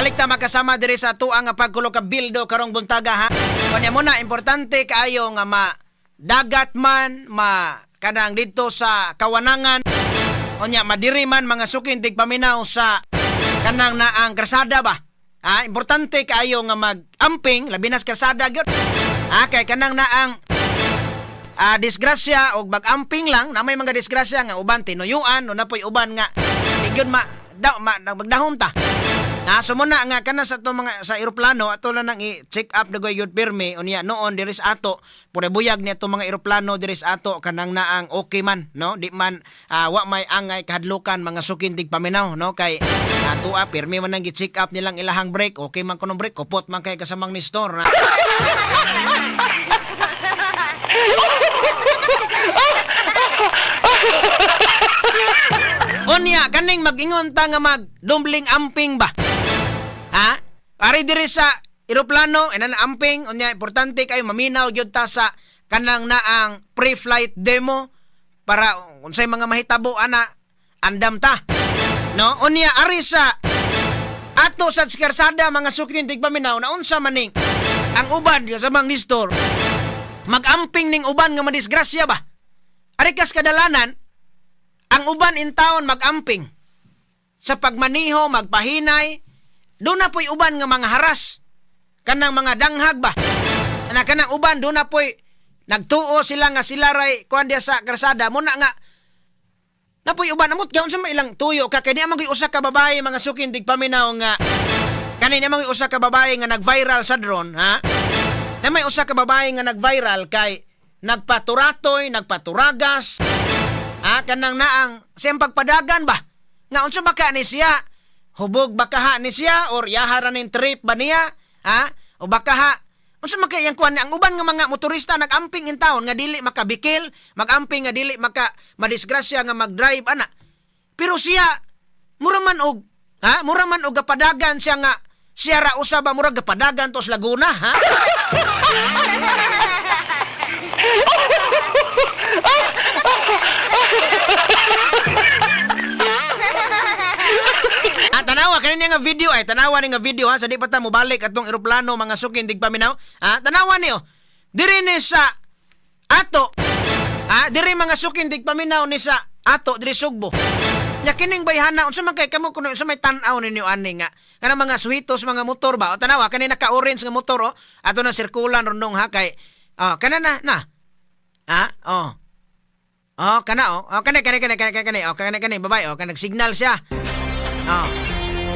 Balik ta makasama diri sa tuang nga pagkulo ka bildo karong buntaga ha. Kunya muna importante kaayo nga dagat man kanang dito sa kawanangan. Kunya madiri man mga sukintig paminaw sa kanang naang krasada ba. Importante kaayo nga mag-amping labi na sa krasada gyud. Kay kanang naang disgrasya o mag-amping lang na may mga disgrasya nga uban tinuyuan o napoy uban nga gyud magdahom ta. Sumuna nga kana sa mga sa eroplano ato lang nang i-check up dagoy gyud pirmi unya noon diri sa ato pure buyag niya mga eroplano diri sa ato kanang naang okay man no di man wa may angay kahadlukan mga sukintig paminaw no kay ato pirmi man nang gi-check up nilang ilahang brake okay man kuno brake kupot man kay kasamang ni store na. Unya kaning mag-ingon ta nga magdumbling amping ba? Ari diri sa eroplano enan amping unya importante kayo maminaw gyud ta sa kanang naang pre-flight demo para unsay mga mahitabo ana andam ta. No, unya ari sa ato sa skarsada mga sukintig paminaw na unsa maning ang uban sa mga nistor mag-amping ning uban nga madisgrasya ba? Ari kas kadalanan ang uban in town mag-amping sa pagmaniho, magpahinay, doon na po'y uban nga mga haras. Kanang mga danghag ba? Kanang uban, doon na po'y nagtuo sila nga sila ray kuan dia sa krasada. Muna nga, na po'y uban, amot gaon sa ilang tuyo. Kaya niya mga usa ka babae, mga sukindig paminaw nga, kanina mga usa ka babae nga nag-viral sa drone, ha? Na may usa ka babae nga nag-viral kay nagpaturatoy, nagpaturagas, kanang naang siyang pagpadagan ba? Nga unsa baka ni siya? Hubog baka ni siya or yahara ning trip ba niya? O baka unsa man kay yang kuan ang uban nga mga motorista nag-amping in town nga dili makabikil, mag-amping nga dili madisgrasya nga mag-drive ana. Pero siya mura man og gapadagan siya nga siya ra usa ba mura gapadagan tos Laguna ha? Tanawa kanina nga video tanawa ni nga video ha sa di pa ta mo balik atong eroplano mga sukindig paminaw. Tanawa niyo. Diri ni sa ato. Diri mga sukindig paminaw ni sa ato diri Sugbo. Nya kining bayhana unsa man kay kamo kuno unsa may tan-aw ninyo ani nga kana mga suhitos mga motor ba? O tanawa kanina ka orange nga motor ato na sirkulan rundong ha kay kana na. Kana babay kanag signal siya.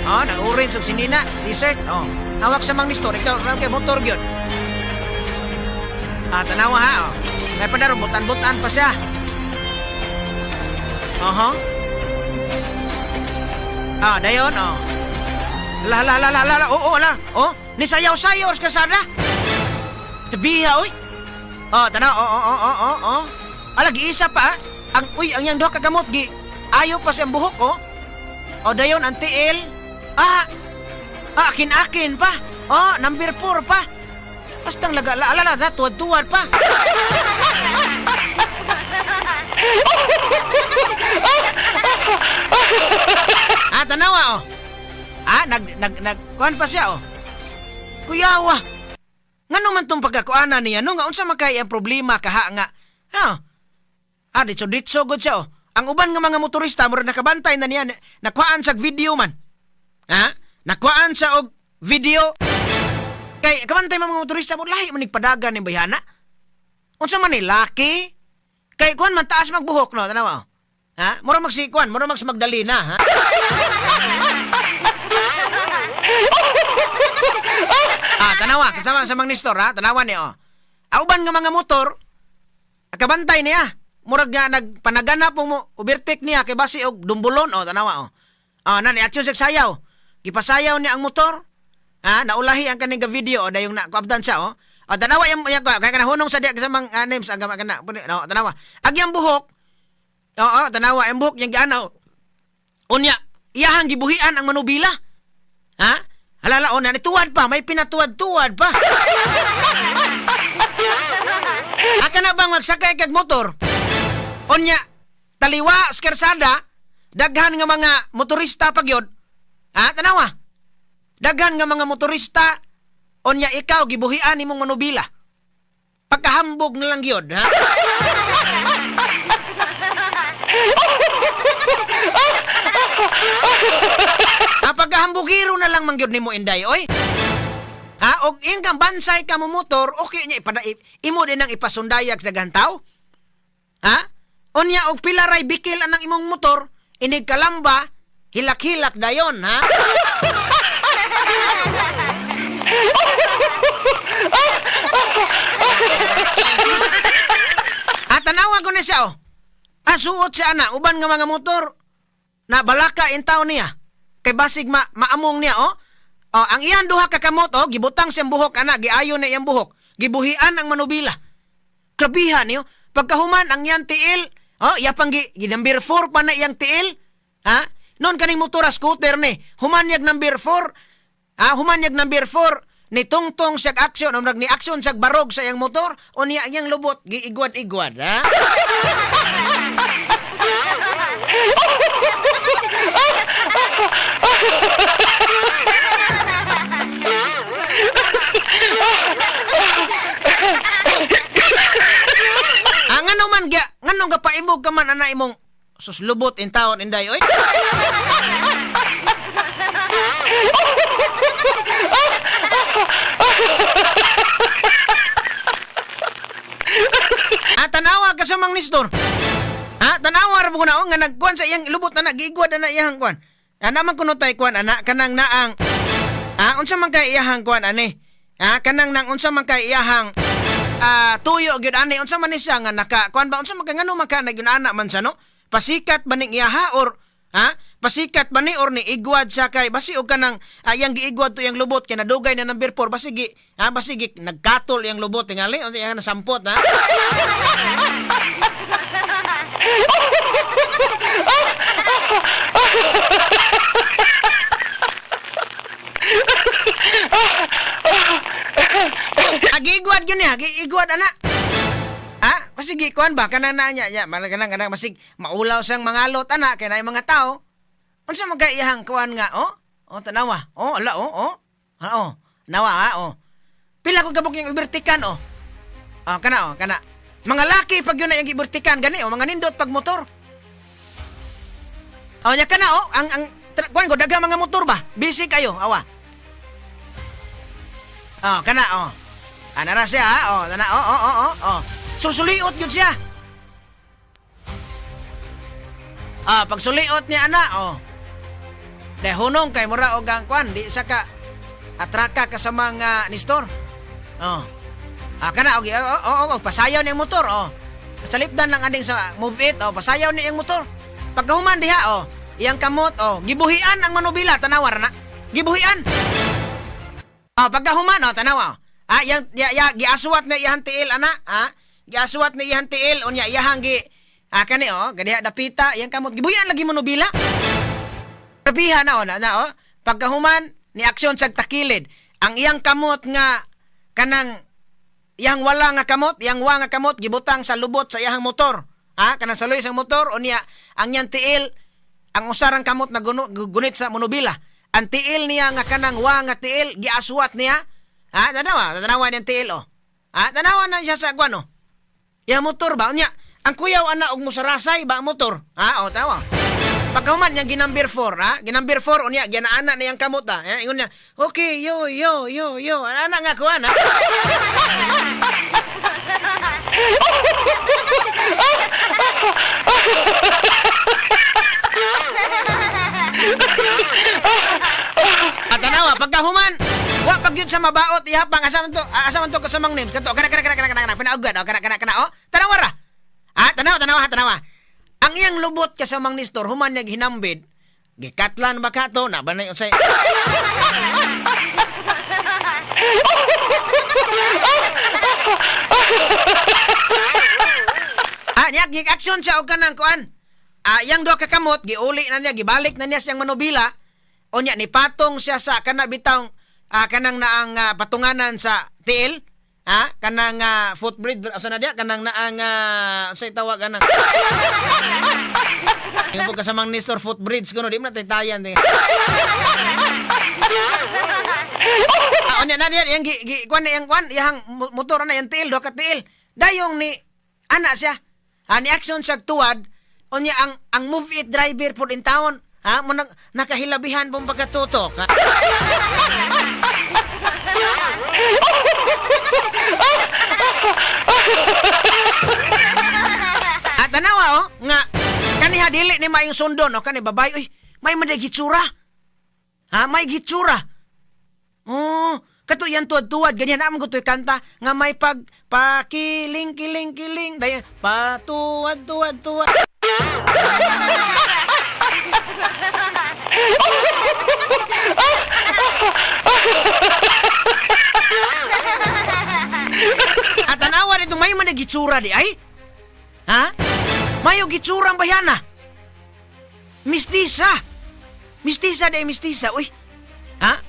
Nag-orange og sinina, dessert. Hawak sa mang nistor, ikaw kay motor gyud. Tanawa ha. May padaro butan-butan pa siya. Dayon. Ni sayaw-sayaw ka sada. Tabiha oy. Tanaw. Alagi isa pa. Ang yang duha ka gamot gi ayaw pa siyang buhok dayon ang tiil. Akin-akin pa. Number 4 pa. Astang alala na, tuwad-tuwad pa. Tanawa, kuhan pa siya, Kuyawa, ngano man tong pagkakuanan niya, nga unsa makay ang problema kaha nga, ditso good siya, Ang uban nga mga motorista, mura nakabantay na niya, nakuhaan sa video man. Nakuhaan sa og video. Kay kabantay mga motorista mo lahi man nigpadagan ni bayana. Unsa man ni laki? Kay kuan man taas magbuhok no, tanawa. Mura magsikuan, mura magdali na, tanawa, kasama sa mga nistor, tanawa niya, Auban nga mga motor, kabantay niya. Murag nga nagpanagana po mo, overtake niya, kay basi og dumbulon, tanawa, nani, action sayaw. Gipasayaw niya ang motor, naulahi ang kaning video, dayong nakuabdan siya, tanawa yung kaya kanahunong sa diya kasamang names, agama kana, tanawa. Agyang buhok, tanawa, yung buhok niyang gianaw, unya, iyahang gibuhian ang manubila, halala, tuwad pa, may pinatuwad-tuwad pa. Aka na bang magsakay kag motor? Unya, taliwa, skersada, daghan nga mga motorista pagyod. Tanawa, daghan nga mga motorista unya ikaw gibuhian imong manubila. Pagkahambog na lang gyud, ha? Pagkahambugiro na lang man gyud nimo Inday, oy. Ha, og ingkang bansay ka mo motor, okay nya imo din ang ipasundayag sa daghang tawo. Ha? Unya og pilaray bikil anang imong motor, inig kalamba, hilak-hilak dayon, ha? Tanawa ko na siya, oh. Suot siya ana, uban nga mga motor na balaka in taon niya. Kay basig maamong niya, oh. Ang iyan duha ka kamot, oh, gibutang siyang buhok ana, giayo na iyang buhok. Gibuhian ang manubila. Krabihan niyo, pagkahuman ang iyang tiil, oh, iya pang number 4 pa na iyang tiil. Ha? Noon kaning motor scooter ni, humanyag number 4. Humanyag number 4. Ni tungtong siya aksyon, ni aksyon siya barog sa iyang motor, o niya iyang lubot, giigwad-igwad, ha? Ngano man gya, ngano ga paibog ka man ana imong suslubot in taon Inday, oy? Tanawa ka sa mang Nestor. Tanawa ra na nga nagkuan sa iyang lubot na nagigwad na iyang kuan. Naman kuno tay kuan ana kanang naang unsa man kay iyahang kuan ani? Kanang nang unsa man kay iyahang tuyo gyud ani unsa man ni siya nga naka kuan ba unsa man kay ngano man ka nagyunana man sa no? Pasikat ba ning iyaha or pasikat ba ni or ni igwad siya kay basi og kanang iyang giigwad to iyang lubot kay nadugay na number 4 basigi basigi nagkatol iyang lubot tingali unsa iyang nasampot ha. Agigwad gyud niya, giigwad ana. Pasigi kuan ba kanang na nya kanang masig maulaw sang mangalot ana kay naay mga tao. Unsa man kay iyang kuan nga tanawa. Ala nawa Pila ko gabok yung ibertikan kana. Mga laki pag yun na yung ibertikan gani mga nindot pag motor. Nya kana ang kuan ko daga mga motor ba? Busy kayo awa. Kana ana ra siya tana susuliot yun siya. Pag suliot niya ana hunong kay mura og ang kwan di sa ka atraka ka sa mga Nestor. Kana pasayaw ni ang motor sa lipdan lang ading sa move it pasayaw ni ang motor. Pagkahuman diha iyang kamot gibuhian ang manubila tanawar na. Gibuhian. Pagkahuman tanawa. Yang giaswat na iyang tiil ana giaswat na iyang tiil unya iyahang kani gadiha dapita iyang kamot gibuhian lagi manubila. Rabihan na pagkahuman ni aksyon sa takilid ang iyang kamot nga kanang iyang wala nga kamot iyang wa nga kamot gibutang sa lubot sa iyang motor kanang saloy sa motor unya ang iyang tiil ang usarang kamot na gunit sa manubila ang tiil niya nga kanang wa nga tiil giaswat niya tanawa niyang tiil tanawa na siya sa kuan iyang motor ba unya ang kuyaw ana og musarasay ba ang motor tanawa. Pagkahuman niya ginumber 4 ginumber 4 unya ginaana na yang kamot ingon niya okay yo ana nga kuan tanawa pagkahuman wa pagyud sa mabaot ihapang asa man to kasamang names kanto kana pinaugad kana tanawa ra tanawa ang iyang lubot kasamang Nestor human niya hinambid gikatlan ba kato na banay unsay niya gig-action siya og kanang kuan yang duha ka kamot giuli na niya gibalik na niya siyang manubila unya ni patong siya sa kana bitang kanang naang patunganan sa tiil kanang footbridge asa na dia kanang naang say tawag kanang yung kasamang Nestor footbridge kuno di man tay tayan Onya na diyan yang kwan yang motor na yang tiil do ka tiil. Dayong ni ana siya. Ni action siya tuwad. Onya ang move it driver po in town. Mo nakahilabihan pong pagkatutok. At tanawa nga kaniha dili ni mayong sundo no kani babay uy may madagitsura. May gitsura. Oh, kato yan tuwad-tuwad ganyan naman ko to'y kanta nga may pakiling-kiling-kiling dayon patuwad-tuwad-tuwad. At tanawa dito may managitsura di ay? Mayo gitsura ang bayana. Mistisa. Mistisa di mistisa. Uy.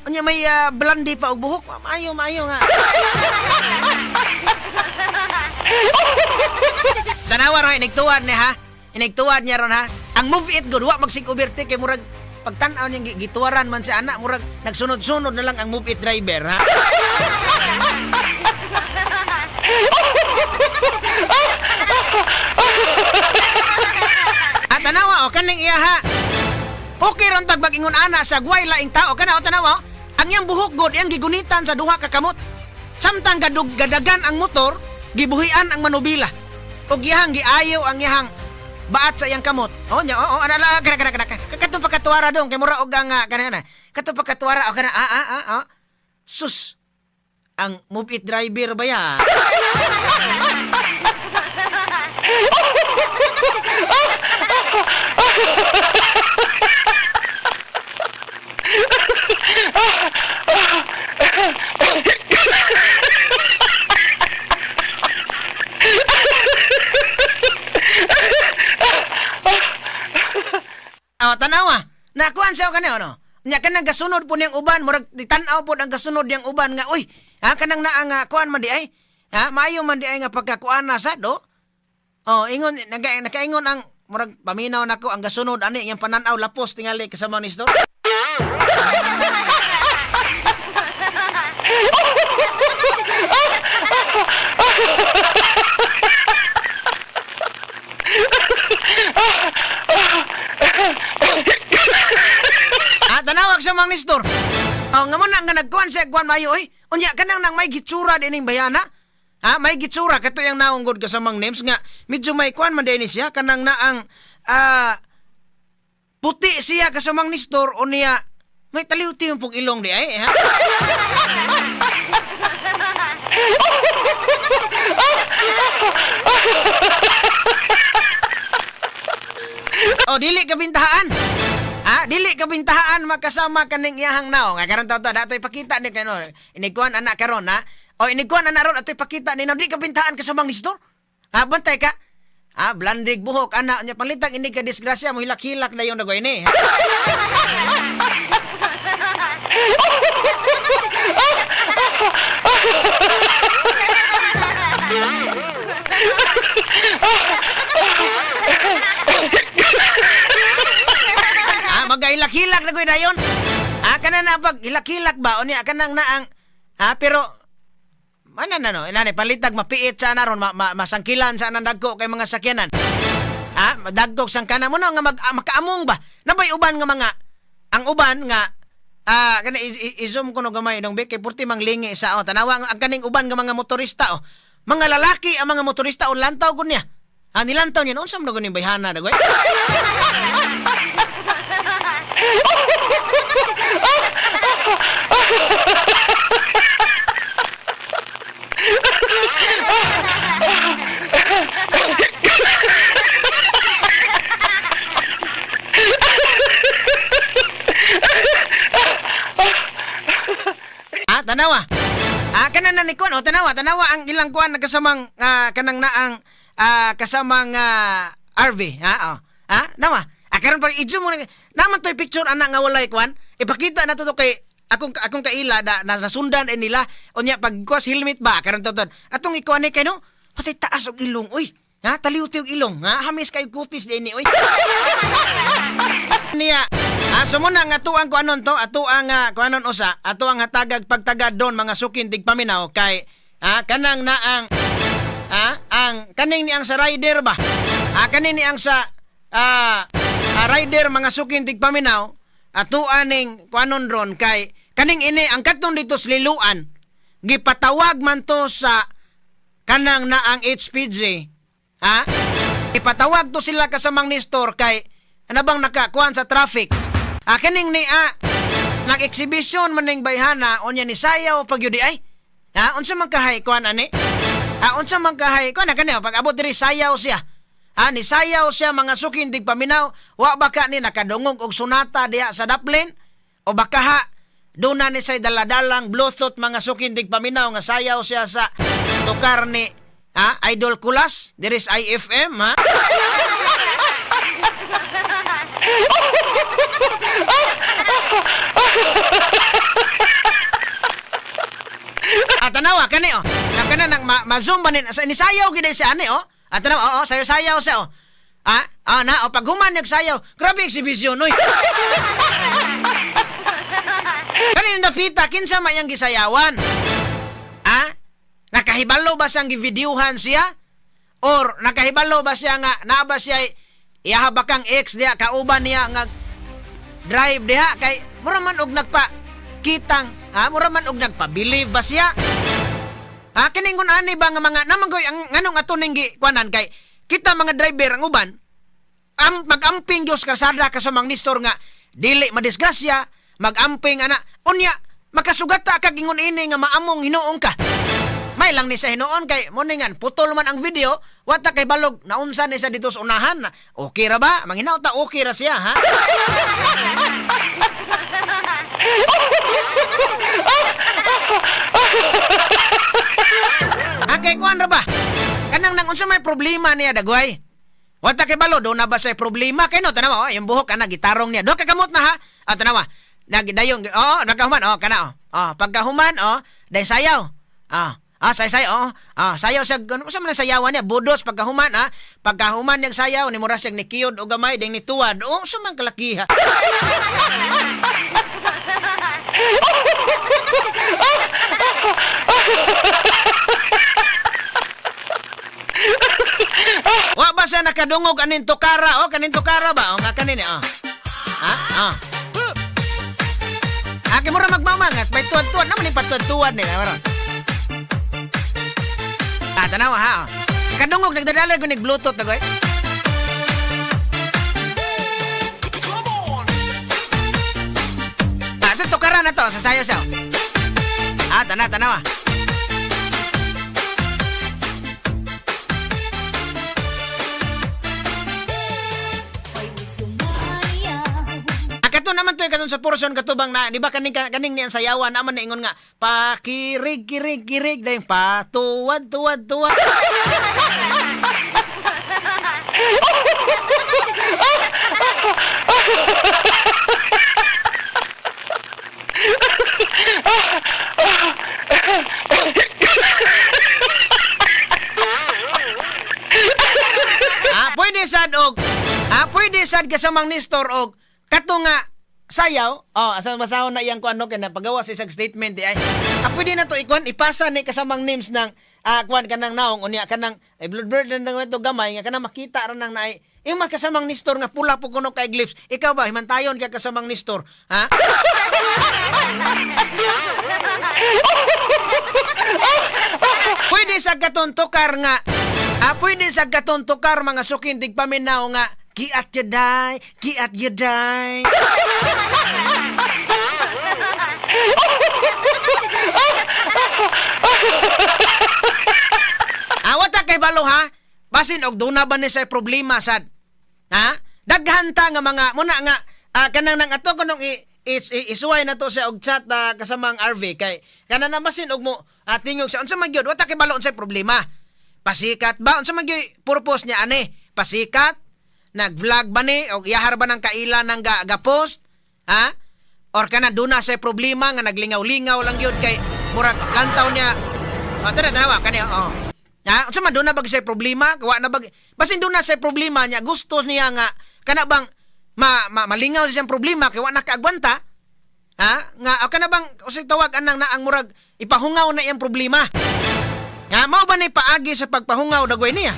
Unya may blandi pa og buhok. Mayo nga. Tanawa ro inigtuwad ni ha. Inigtuwad niya ron ha. Ang move it good wa magsig-overtake kay murag pagtan-aw niya gituwaran man si anak murag nagsunod-sunod na lang ang move it driver ha. At tanawa o kaning iya ha. Okay ron tag mag-ingon ana sa guway laing tao kana o tanawa. Ang iyang buhok god iyang gigunitan sa duha ka kamot. Samtang gadagan ang motor, gibuhian ang manubila. Og iyang giayaw ang iyang baat sa iyang kamot. Ana kana. Kato pagkatuwara dong kay mura og ang kana. Kato pagkatuwara o kana. Sus. Ang move it driver ba ya? Tanawa. Nakuan siya kanyo no. Nya kanang gasunod po niyang uban murag ditanaw po ang gasunod niyang uban nga uy. Kanang naa nga kuan man di ay. Maayo man di ay nga pagkakuan na sa do. Ingon nakaingon ang murag paminaw nako ang gasunod ani yang pananaw lapos tingali kasama ni store. Tanawag sa mga nistor. Nga mo na nga nagkuhan siya, kuhan mayo eh. Unya, kanang nang may gitsura din yung bayana. May gitsura, kato yung naunggod ka sa mga names nga. Medyo may kuhan man din siya, kanang naang puti siya ka sa mga nistor, o niya, may taliw-tiw yung pong ilong di ay. Dili kabintahaan. Dili kabintahaan makasama kaning iyahang naong. Nga karon taw datoy pakita ni kano. Iniguan anak karon ha. Iniguan anak ron atoy pakita ni dili kabintahaan kasamang nistor. Bantay ka. Blandig buhok anak nya palitag ini ka disgrasya mo hilak-hilak na yung dagoy ni. Magahilak-hilak na ko dayon. Kana na pag hilak-hilak ba o niya kanang naang pero mana na no inani palitag mapiit sa naron masangkilan sa nandagko kay mga sakyanan. Madagkog sang kana mo na nga makaamong ba nabay uban nga mga ang uban nga kana i-zoom ko no gamay dong be kay purti manglingi sa tanawa ang kaning uban nga mga motorista mga lalaki ang mga motorista lantaw gud niya. Nilantaw niya unsa man guning bayhana dagoy. Tanawa. Kana na ni kon tanawa ang ilang kuan nagasamang kanang naang kasamang RV nawa. Karon pa i-zoom mo naman to'y picture anak nga walay kuan. Ipakita na to kay akong kaila na nasundan nila. O niya pagkuas helmet ba karon to. Atong ikuan ni kay no. Patay taas og ilong. Uy. Ha, taliw-tiw ilong. Ha, hamis kay kutis din ni oy. Niya. Sumuna nga tuang ko anon to, ato ang kuanon usa, ato ang hatagag pagtagad don mga sukin tigpaminaw kay kanang na ang kaning ni ang sa rider ba? Kaning ni ang sa rider mga sukin tigpaminaw, ato aning kuanon ron kay kaning ini ang katong dito sa liluan gipatawag man to sa kanang na ang HPG. Ipatawag to sila kasamang ni store kay ano bang nakakuan sa traffic. Kaning ni nag-exhibition man ning bayhana onya ni sayaw pag yudi ay. Unsa man kahay kuan ani? Unsa man kahay kuan kani pag abot diri sayaw siya. Ni sayaw siya mga sukin tigpaminaw, wa baka ni nakadungog og sunata diha sa daplin o baka ha duna ni say daladalang bluetooth mga sukin tigpaminaw nga sayaw siya sa tukar ni Idol Kulas diri sa IFM ha. Tanawa kani kana nang ma-zoom banin sa ni sayaw gid siya ani tanawa sayaw siya pag human nagsayaw grabe exhibition oy. Kani napita kinsa mayang gisayawan? Nakahibalo ba siyang givideohan siya? Or nakahibalo ba siya nga naa ba siya iyahabakang ex diha kauban niya nga drive diha kay mura man og nagpakitang mura man og nagpa-believe ba siya? Kiningon ani ba nga mga namangoy ang nganong ato ning kuanan kay kita mga driver ang uban mag-amping gyud kasada kasamang nistor nga dili madisgrasya mag-amping ana unya makasugata ka gingon ini nga maamong hinuong ka. May lang ni sa hinuon kay mo ningan putol man ang video wata kay balog naunsa ni sa dito sa unahan okay ra ba manghinaw ta okay ra siya ha. Kay kuan ra ba kanang nang unsa may problema niya dagway wata kay balo do na ba say problema kay no tanawa yung buhok kana gitarong niya do ka kamot na ha tanawa nagdayong nagahuman kana pagkahuman day sayaw say sayaw siya unsa man sayawan niya budos pagkahuman pagkahuman niya sayaw ni mura siya ni kiyod o gamay ding ni tuwad unsa man kalaki ha. Wa ba siya nakadungog anin tukara kanin tukara ba nga kanin kay mura magmamangat may tuwad-tuwad naman ni patuwad-tuwad ni mara. Tanawa ha. Kadungog nagdadala ko nig bluetooth na goy. Ito tukaran na to sa sayo siya. Tanawa. Kato naman to katon sa portion katubang na di ba kaning niyang sayawan naman na ingon nga pakirig dayong patuwad. Pwede sad kasamang nistor og kato nga sayaw asa basahon na iyang kuan kay napagawa sa isang statement ay pwede na to ipasa ni kasamang names ng kuan kanang naong unya kanang blood bird nang to gamay nga kanang makita ra nang naay yung makasamang nistor nga pula po kuno kay glips ikaw ba himantayon ka kasamang nistor pwede sa katon tukar nga pwede sa katon tukar mga sukin tigpaminaw nga kiat yaday. Wata kay balo ha. Basin og duna ba ni say problema sad. Daghan ta nga mga muna nga kanang nang ato kunong isuway na to sa og chat kasamang RV kay kana na basin og mo tingog sa unsa man gyud wata kay balo unsay problema. Pasikat ba unsa man gyud purpose niya ani? Pasikat nag-vlog ba ni o iyahar ba ng kaila ng ga-post or kana duna sa problema nga naglingaw-lingaw lang yun kay murag lantaw niya tanawa kani Ha? Unsa man doon na bag say problema? Kawa na bag basin doon na say problema niya gusto niya nga kana bang malingaw siyang problema kay wa na kaagwanta. Ha? Nga kana bang usay tawag anang na ang murag ipahungaw na iyang problema. Ha? Mao ba nay paagi sa pagpahungaw dagway niya?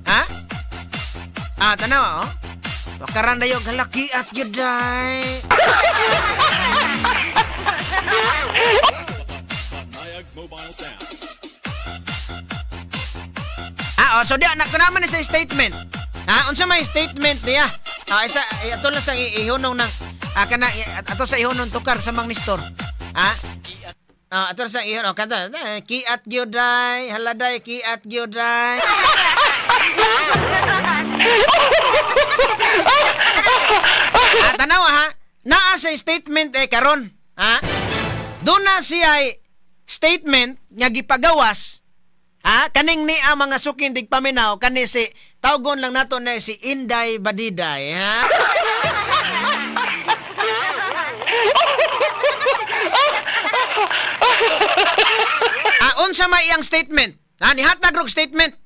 Ha? Tanawa oh. Pakaran dayo galaki at yuday. So di anak ko naman sa statement. Unsa may statement niya? Isa ato lang sa ihunong ng kana ato sa ihunong tukar sa mang Nestor. Ato sa ihunong kanta kiat gyuday, haladay kiat gyuday. Tanawa ha, naa sa statement karon. Doon na siya statement nga gipagawas. Kaning ni ang mga sukindig paminaw kani si tawgon lang nato na si Inday Badiday, ha? Unsa may iyang statement? Nihatag rog statement.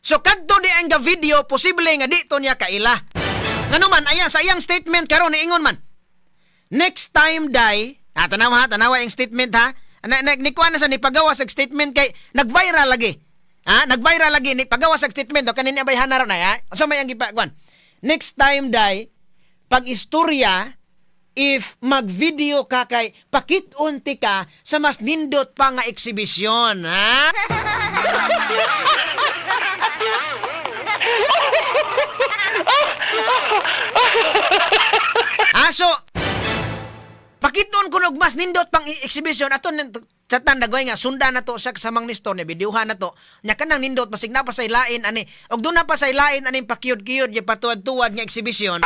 So kadto di ang video posible nga dito niya kaila. Nganuman ayan sa iyang statement karon niingon man. Next time day, tanawa yung statement ha. Nikuha na sa nipagawa sa statement kay nag-viral lagi. Nag-viral lagi ni pagawa sa statement do kanina bay hanaro na ha. So may ang gipagwan. Next time day pag istorya if mag-video ka kay pakit-unti ka sa mas nindot pa nga eksibisyon, ha? So pakiton ko og mas nindot pang exhibition aton sa tandagway nga sundan nato sa mang Nestor ni videohan nato nya kanang nindot basig na pa say lain ani og do na pa say lain ani pakyud-kyud ya patuad-tuad nga exhibition.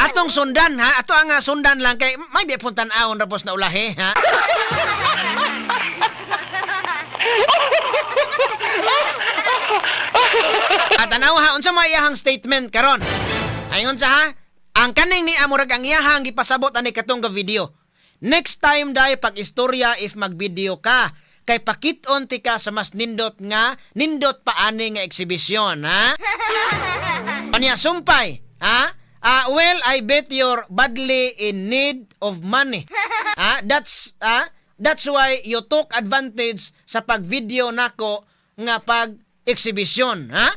Atong sundan ha, ato ang sundan lang kay may bipuntan awon rapos na ulahi ha. Tanaw ha unsa may iyahang statement karon? Ayon sa ha, ang kaning ni amurag ang iyahang gipasabot ani katong video. Next time day pag istorya if mag-video ka kay pakit-on ti ka sa mas nindot pa ani nga exhibition ha. Anya sumpay ha? Well, I bet you're badly in need of money. That's why you took advantage sa pag-video nako nga pag-exhibition, ha?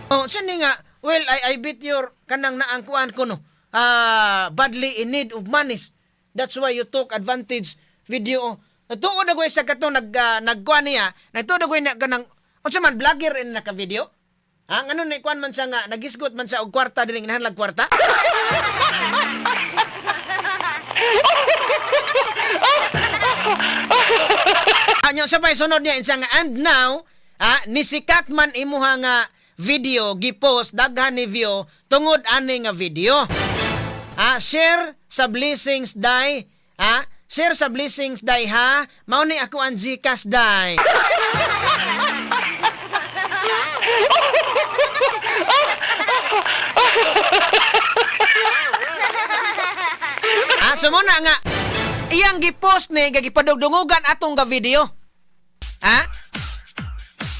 Saan nga, well, I bet you're kanang naangkuan ko, no? Badly in need of money. That's why you took advantage video. Natuod ako sa kato nagkuan niya. Natuod ako na kanang, unsa man, vlogger in naka-video? Ngano na ikuan man siya nga, nagisgot man siya og kwarta, dining inahanlag kwarta? Anyo sabay sunod niya insya nga, and now, nisikat man imuha nga video, gipost, daghan ni view, tungod ani nga video. Share sa blessings day, share sa blessings day ha, mao ni ako ang Gcash day. Sumuna nga, iyang gipost ni, gagipadugdungugan atong ga video.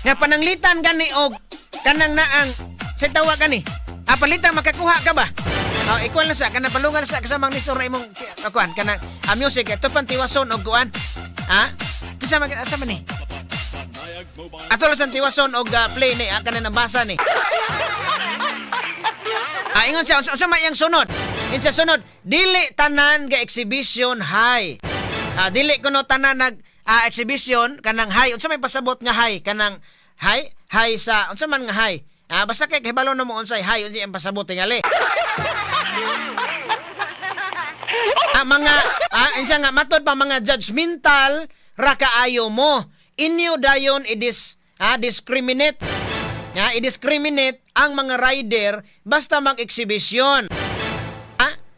Nga pananglitan gani og kanang naang sa tawa gani. Palitan makakuha ka ba? Ikuan na sa kanang palungan sa kasamang Nestor na imong kuan kanang music ito pantiwason og kuan. Kasama man ni. Ato lang sa tiwason og play ni kanang nabasa ni. Ingon siya unsa may yang sunod? Insa sunod, dili tanan ga exhibition high. Dili kuno tanan nag exhibition kanang high. Unsa may pasabot nga high kanang high sa unsa man nga high. Basta kay hibalo na mo unsay high unsa ang pasabot tingali. Mga insa nga matod pa mga judgmental ra kaayo mo. Inyo dayon discriminate. I-discriminate ang mga rider basta mag-exhibition.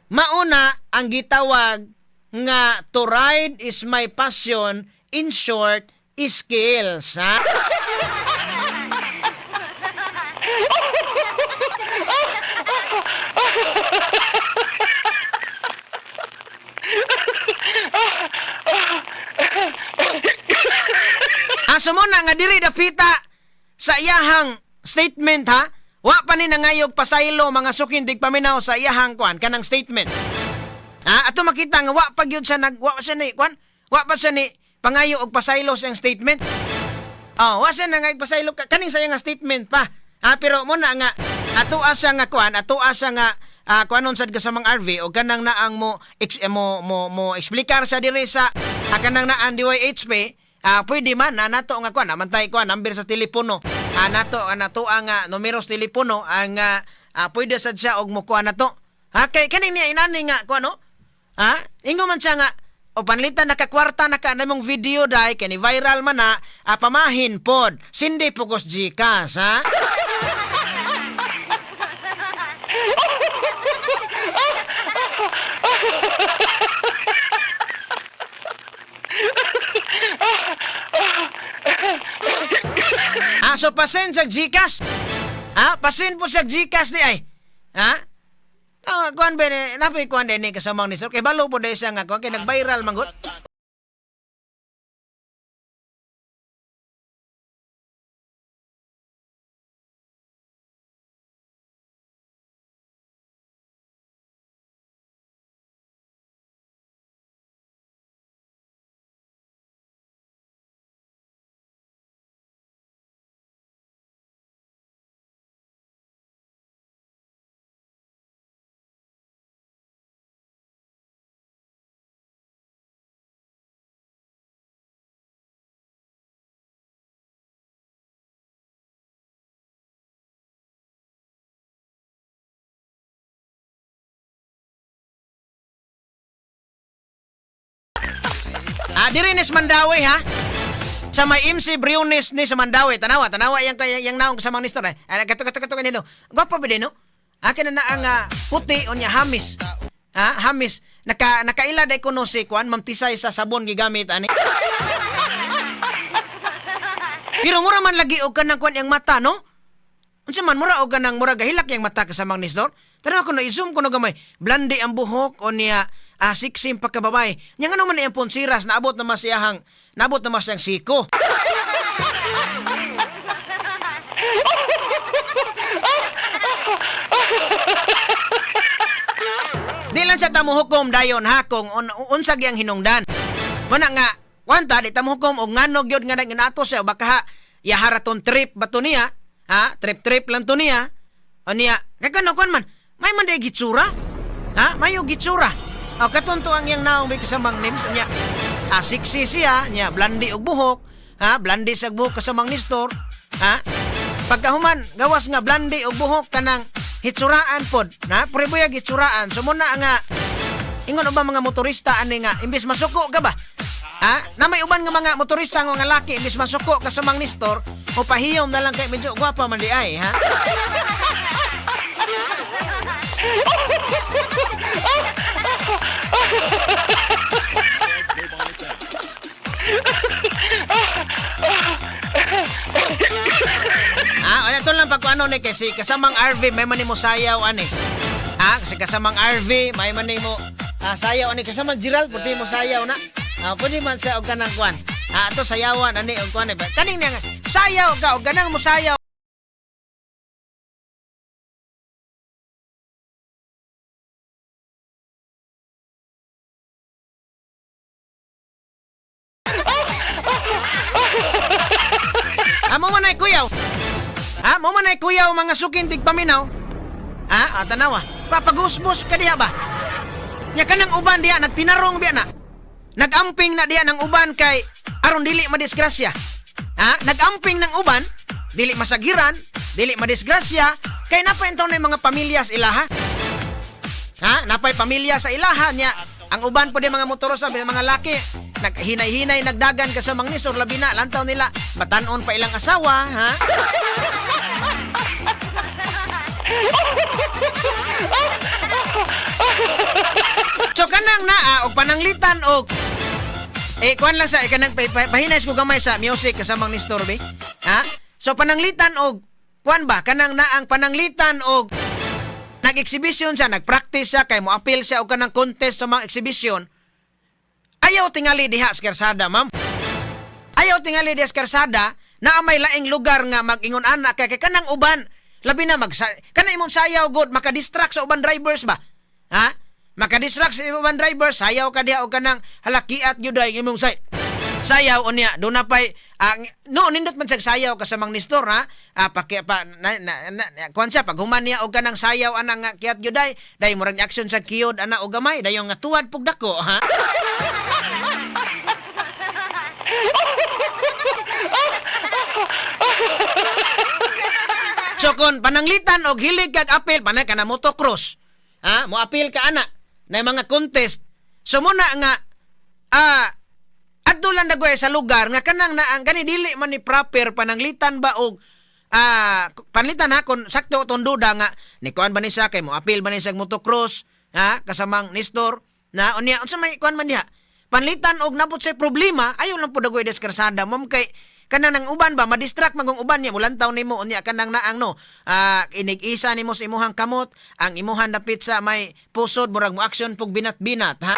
Mauna ang gitawag nga to ride is my passion, in short, skills. sumuna nga diri dapita sa iyahang statement ha. Wa pa ni nangayog pasaylo mga sukindig paminaw sa iyahang kuan kanang statement. Ha, ato makita nga wa pa gyud siya wa siya ni kuan. Wa pa siya ni pangayo og pasaylo sa iyang statement. Oh, wa siya nangayog pasaylo kaning sa iyang statement pa. Ha, pero mo na nga ato asa nga kuan, ato asa nga kuanon sad kasamang RV o kanang naang mo explicar sa diri sa kanang naan DYHP. Pwede man na nato nga kuan namantay kuan number sa telepono. Nato ang numeros telepono ang pwede sad siya og mo kuan nato. Kay kaning niya inani nga kuan no. Ingo man siya nga o panlitan nakakwarta na ka namong video dai kani viral man na pamahin pod. Sindi pugos Gcash ha. So pasen sa Gcash. Pasen po sa Gcash di ay. Kuan ba ni napay kuan din ni kasamang ni sir kay balo po dai siya nga kuan kay nag-viral mangot. Dirinis Mandawi ha. Sa may MC Briones ni sa Mandawi. Tanawa yang naong kasamang nistor. Kato kanino. Gwapa ba din no? Akin na ang puti o niya hamis. Hamis. Nakaila day kuno si kuan mamtisay sa sabon gigamit ani. Pero mura man lagi og kanang kuan yang mata no? Unsa man mura og kanang mura gahilak yang mata kasamang nistor. Tanawa ko no i-zoom ko no gamay. Blandi ang buhok o niya siksim pagkababay. Yang ano man iyang ponsiras, naabot naman siyang siko. Di lang sa tamuhukom dayon ha, kung unsag yang hinungdan. Mana nga, wanta, di tamuhukom, o ngano gyud nga naginato siya, baka ha, yaharaton trip ba to niya, trip lang to niya, o niya, kakano man, may man di gitsura, mayo gitsura. Katunto ang yang naong may kasamang names niya. Siksi siya, niya, blandi og buhok, blandi sa buhok kasamang nistor, pagkahuman, gawas nga blandi og buhok kanang hitsuraan pod, puribuya hitsuraan. So muna nga, ingon ba mga motorista, ani nga, imbis masuko ka ba? Na may uban nga mga motorista nga laki, imbis masuko kasamang nistor, o pahiyom na lang kay medyo gwapa man di ay, ito lang pag ano ni kasi kasamang RV may man mo sayaw ani. Kasi kasamang RV may man mo sayaw ani kasamang Gerald pwede mo sayaw na. Pwede man sa og kanang kuan. Ato sayawan ani og kuan ba. Kaning nga sayaw ka og ganang mo sayaw. Mo man ay kuyaw. Mo man ay kuyaw mga sukin tigpaminaw. Tanawa. Papagusbos ka diha ba? Nya kanang uban diha nagtinarong biya na. Nagamping na diha ng uban kay aron dili madisgrasya. Nagamping ng uban, dili masagiran, dili madisgrasya kay napay entaw na mga pamilya sa ilaha. Napay pamilya sa ilaha nya. Ang uban po di mga motorosa, mga laki, naghinay-hinay, nagdagan ka sa mga nisor, labi na, lantaw nila, matanon pa ilang asawa, So kanang og pananglitan og kuan lang sa kanang pahinay ko gamay sa music kasamang ni Storby. So pananglitan og kuan ba kanang naang pananglitan og nag-exhibition siya, nag-practice siya kay mo appeal siya og kanang contest sa mga exhibition. Ayaw tingali diha sa karsada, ma'am. Ayaw tingali des karsada na may laing lugar nga mag-ingon ana kay kanang uban labi na kana imong sayaw god makadistract sa uban drivers ba? Ha? Makadistract sa uban drivers, sayaw ka diha og kanang halakiat gyud ay imong sayaw unya do na pay no nindot man sag sayaw kasamang nistor ha kuan siya pag human niya og kanang sayaw ana nga kiat gyud day murag action sa kiyod ana og gamay dayon nga tuwad pug dako ha. So kung pananglitan og hilig kag apil panay ka na motocross ha mo apil ka ana na mga contest so muna nga adto lang dagoy sa lugar nga kanang na ang gani dili man ni proper pananglitan ba og panlitan ha kung sakto tong duda nga ni kuan ba ni sa kay mo apil ba ni sa motocross ha kasamang nistor na unya unsa may kuan man diha panlitan og napot say problema ayo lang pud dagoy des karsada mom kay kanang nang uban ba madistract magong uban niya mulantaw nimo unya kanang naang no inig-isa nimo sa imuhang kamot ang imuhang dapit sa may pusod murag mo action pug binat-binat ha.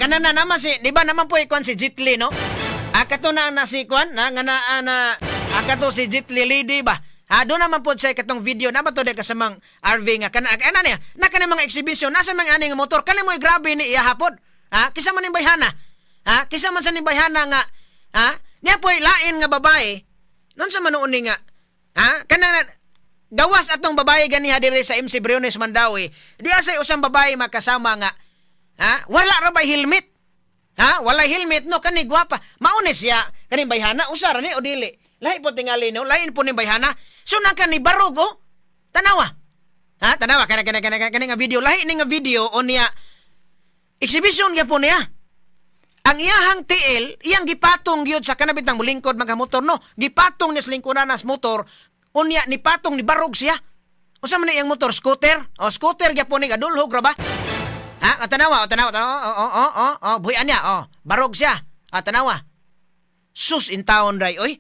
Kanan na naman si, di ba naman po ikon si Jitli, no? Kato na si ikon, kato si Jitli lady ba? Doon naman po siya katong video, na ba to de kasamang RV nga, niya, na kanang mga exhibition, nasa mga aning motor, kanang mo grabe ni iya hapod. Kisa man yung bayhana. Kisa man sa ni bayhana nga, niya po lain nga babae, nun sa manuuni nga, kanang gawas atong babae ganiha dire sa MC Briones Mandawi, di asay usang babae makasama nga, wala ra ba helmet? Wala helmet no kani gwapa. Maune siya kani bayhana usara ni o dili. Lahi po tingali no, lain po ni bayhana. So na kani barog oh. Tanawa. Tanawa kani nga video. Lahi ni nga video o niya exhibition gyapon niya. Ang iyahang TL, iyang gipatong gyud sa kanabitang mulingkod mga motor no. Gipatong ni sa lingkuran nas motor. Unya ni patong ni barog siya. Unsa man iyang motor scooter? O scooter gyapon ni adulhog ra ba? Tanawa. Buhian niya, barog siya. Tanawa. Sus in town, day, oy.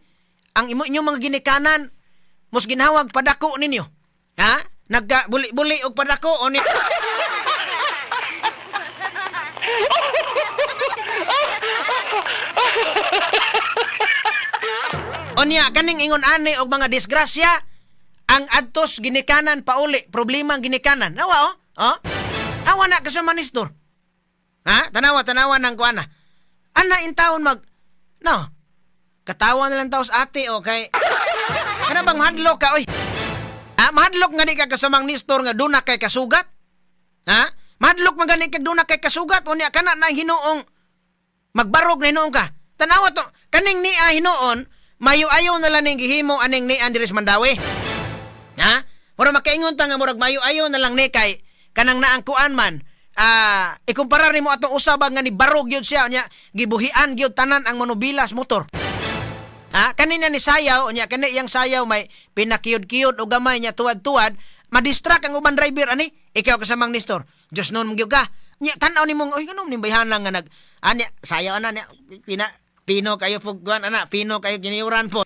Ang inyong mga ginikanan, mos ginhawag padako ninyo. Nagka-buli-buli og padako, o ni... O niya, kaning ingon ani og mga disgrasya, ang adtos ginikanan pauli, problema ang ginikanan. Nawa, awa na kasama nistor. Tanawa ng kuana. Ana in taon katawa na lang taos ate, okay? Kana bang mahadlok ka, oy? Mahadlok nga di ka kasamang nistor nga duna kay kasugat? Mahadlok magani kay duna kay kasugat? O niya, kana na hinuong magbarog na hinuong ka. Tanawa to, kaning ni hinuon, mayo-ayo na lang ning gihimo aning ni Andres Mandawi. Mura makaingon ta nga murag mayo-ayo na lang ni kay kanang naang kuan man. Ikumparar nimo atong usab nga ni barog gyud siya nya gibuhian gyud tanan ang monobilas motor. Kanina ni sayaw nya kani iyang sayaw may pinakiyod-kiyod o gamay nya tuwad-tuwad, madistract ang uban driver ani. Ikaw kasamang nistor. Just noon gyud ka. Nya tan-aw nimo oy kanom ni bayhana nga nag anya sayaw ana nya pino kayo pugwan ana, pino kayo giniuran po.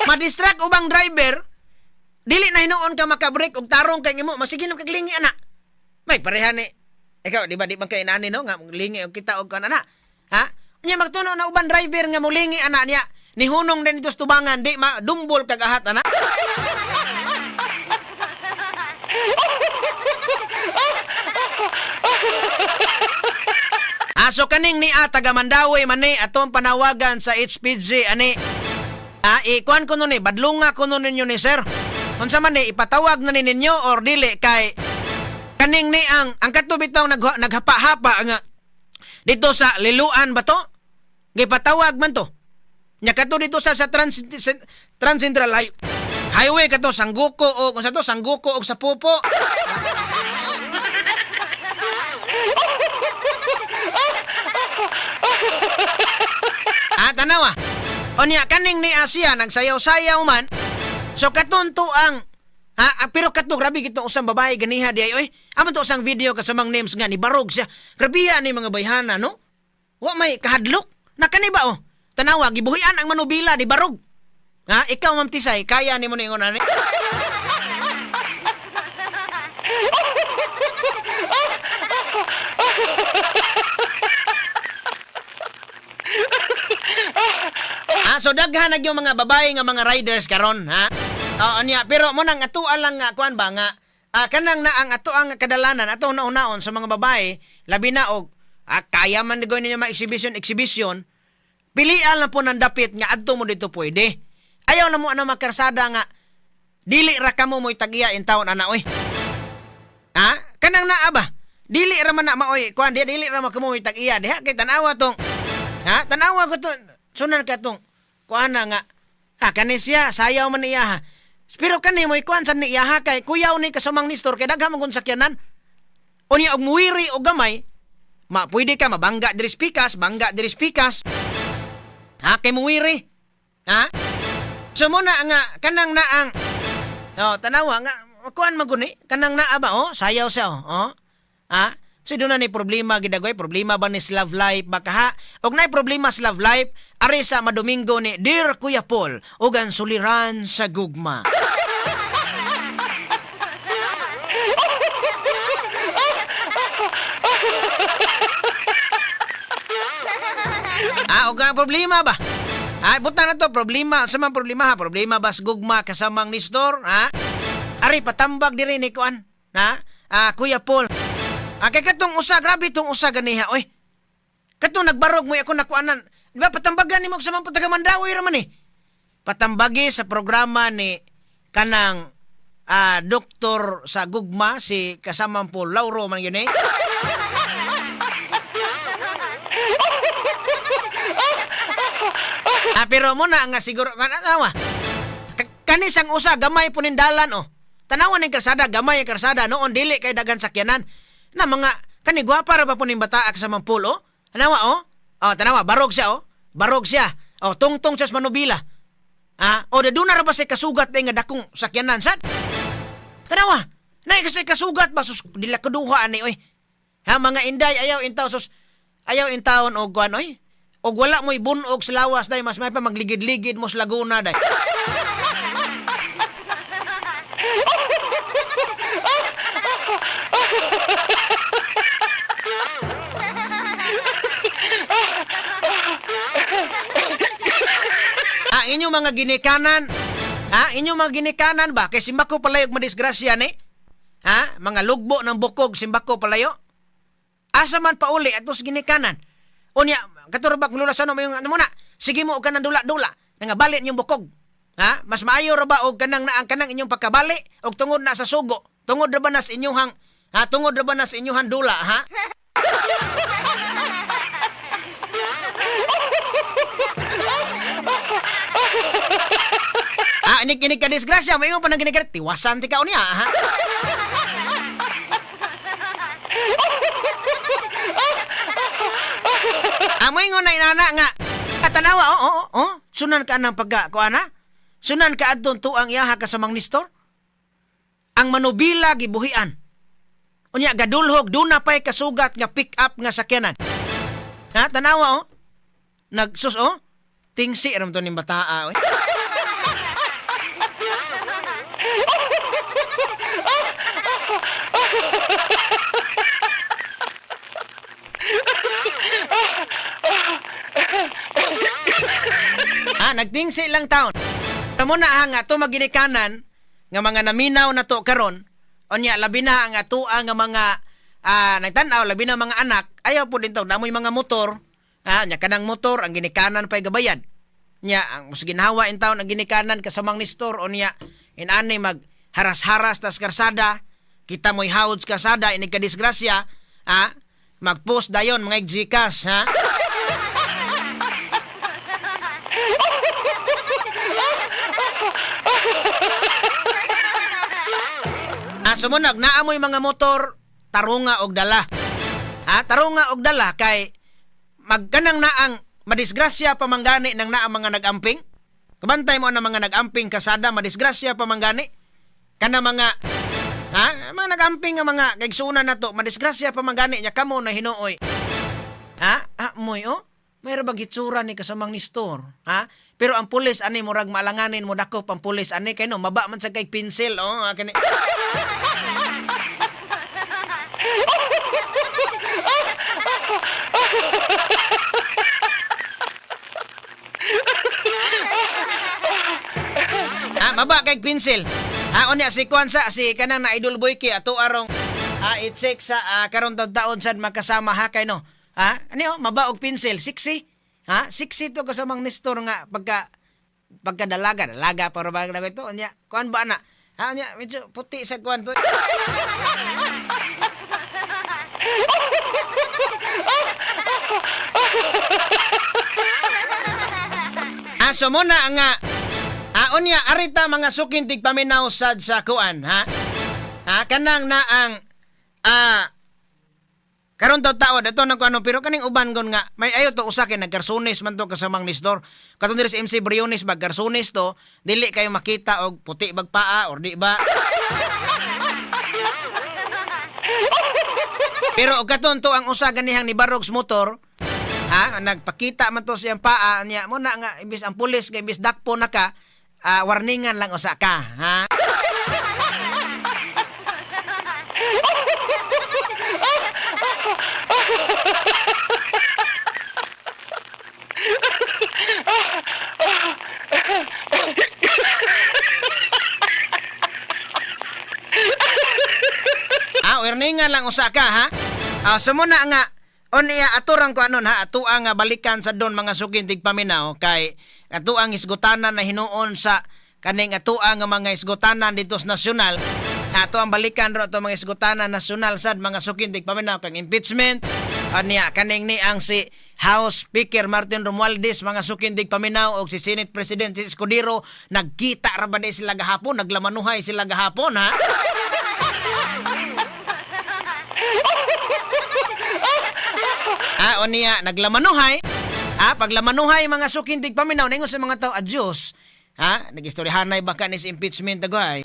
Madistract ubang driver, dili na hinuon ka makabrake og tarong kay imo, masigino kag lingi ana. May pareha ni ikaw di ba kay nani no nga lingi og kita og kana na. Nya magtuno na ubang driver nga mulingi ana niya, nihunong din ito tubangan di dumbol kag ahat ana. So kaning ni taga Mandawi man ni atong panawagan sa HPG ani. Ikuan ko nun badlunga ko nun ninyo ni sir. Kung sa man ipatawag na ninyo or dili kay kaning ni ang katubitaw naghapa-hapa nga dito sa Liluan ba to? Gipatawag man to. Nya kato dito sa Trans Central Highway kato Sangguko o kung sa to Sangguko og sa Pupo. Tanawa. Onya kaning ni Asia nagsayaw-sayaw man. So katunto ang pero kato grabe gitong usang babae ganiha di ay oy. Amo to usang video kasamang names nga ni barog siya. Grabe ni mga bayhana no. Wa may kahadlok. Nakani ba oh? Tanawa, gibuhian ang manubila di barog. Ha? Ikaw, Ma'am Tisay, kaya ni mo ningon ani? So daghan na yung mga babae nga mga riders karon, ha? Oo niya, pero mo nang atuan lang nga kuan ba nga kanang na ang ato ang kadalanan ato naon sa mga babae labi na og kaya man nigo ninyo exhibition pilian lang po ng dapit nga adto mo dito pwede. Ayaw na mo ana makarsada nga dili ra kamo mo'y tagiya in taon ana oy. Ha? Kanang naa ba? Dili ra man na maoy kuan dili ra kamo mo'y tagiya diha kay tanawa tong tanawa ko to sunan ka tong kuan na nga kani siya sayaw man iya ha. Pero kani mo ikuan sa niya ha kay kuyaw ni kasamang nistor kay daghan man kun sakyanan. Unya og muwiri og gamay, pwede ka mabangga diri spikas, bangga diri spikas. Ha kay muwiri. Ha? So mo na nga kanang naang tanawa nga kuan maguni kanang naa ba sayaw siya Ha? So doon na ni problema gidagoy, problema ba ni love life baka ha? Og nay problema sa love life, ari sa madomingo ni Dear Kuya Paul, ug ang suliran sa gugma. Og ang problema ba? Buta na to, problema. Sa man problema ha? Problema ba sa gugma kasamang nistor? Ha? Ari, patambag diri ni kuan. Ha? Kuya Paul. Kay katong usa, grabe itong usa ganiha, oy. Katong nagbarog mo ako nakuanan. Di ba, patambagan ni mo sa mga taga-Mandawi raman eh. Patambagi sa programa ni kanang doktor sa gugma, si kasamang Paul Lauro man yun eh. Pero muna nga siguro, tanawa, kanisang usa, gamay po nindalan, Tanawa ng karsada, gamay ang karsada, noon dili kay dagan sakyanan. Na mga kanigwapa ra pa po ning bata sa Mampulo. Tanawa tanawa barog siya Barog siya. Tungtong siya sa manubila. Daduna ra ba say kasugat nga dakong sakyanan sad? Tanawa. Nay kasi kasugat ba sus dila kuduha ani oy. Ha mga inday ayaw intaw sus ayaw intawon og kuan oy. Og wala mo'y bunog sa lawas day mas may pa magligid-ligid mo sa Laguna day. Inyong mga ginikanan, inyong mga ginikanan ba? Kay simbako palayog madisgrasya ni? Mga lugbo ng bukog, simbako palayo? Asa man pa uli atos ginikanan? Unya, katurubak lulasan mo yung ano muna, sige mo ka ng dula-dula, nga balit yung bukog. Mas maayo ra ba og kanang naang kanang inyong pagkabali og tungod na sa sugo? Tungod ra ba na sa inyong tungod ra ba na sa inyong dula, ha? Inig ka disgrasya, may pa nang ginigarit, tiwasan ti ka niya, ha? Amoy ngo na inana nga, katanawa, sunan ka ng kuana? Sunan ka adton tuang iyaha kasamang nistor? Ang manubila gibuhian. Unya, gadulhog, duna pa'y kasugat nga pick up nga sakyanan. Ha, tanawa, nagsus, tingsi, aram to ni bataa, nagtingsi lang taon. Tamo na nga to maginikanan nga mga naminaw na to karon. Onya labi na ang atoa nga mga nagtanaw labi na mga anak ayaw po din to namoy mga motor. Nya kanang motor ang ginikanan pay gabayad. Nya ang ginhawa in taon ang ginikanan kasamang nistor onya inani mag haras-haras tas karsada. Kita mo'y hawds karsada inig ka disgrasya. Mag-post dayon mga Gcash, ha? Sumunag, naamoy mga motor, tarunga og dala. Tarunga og dala kay magkanang naang madisgrasya pamanggani ng naang mga nagamping. Kabantay mo na mga nagamping kasada, madisgrasya pamanggani. Kana mga, mga nagamping nga mga kaigsunan na to, madisgrasya pamanggani niya kamo na hinuoy. Moy, mayroon ba gitsura ni kasamang Nestor? Pero ang pulis, ani, murag maalanganin mo dakop ang pulis, ani, kay no, maba man sa kay pinsel, kani. Maba kay pinsel. Unya si Kwansa, si kanang na idol boy ki ato arong i-check sa karon taon sad makasama ha kay no. Maba og pinsel, siksi. Siksi to kasamang Nestor nga dalaga para ba ito unya. Kuan ba na? Unya medyo puti sa kuan to. So muna nga unya arita mga sukintig paminaw sad sa kuan kanang na ang karon taon ato nang kuano pero kaning uban gon nga may ayo to usa kay nagkarsunis man to kasamang Nestor katong diri sa MC Briones magkarsunis to dili kayo makita og puti bag paa or di ba. Pero og katon to ang usa ganihang ni Barogs motor nagpakita man to siyang paa niya mo na nga imbis ang pulis kay imbis dakpo na ka warningan lang usa ka warningan lang usa ka so muna nga unya aturang ko anon ato ang balikan sa don mga sukintig paminaw kay ato ang isgutanan na hinuon sa kaning ato ang mga isgutanan dito sa nasyonal ato ang balikan ro ato mga isgutanan nasyonal sad mga sukintig paminaw kang impeachment unya kaning ni ang si House Speaker Martin Romualdez mga sukintig paminaw og si Senate President si Escudero nagkita ra ba sila gahapon naglamanuhay sila gahapon unya naglamanuhay paglamanuhay mga sukintig paminaw ningon sa mga tao adyos nagistoryahanay baka ni impeachment dagoy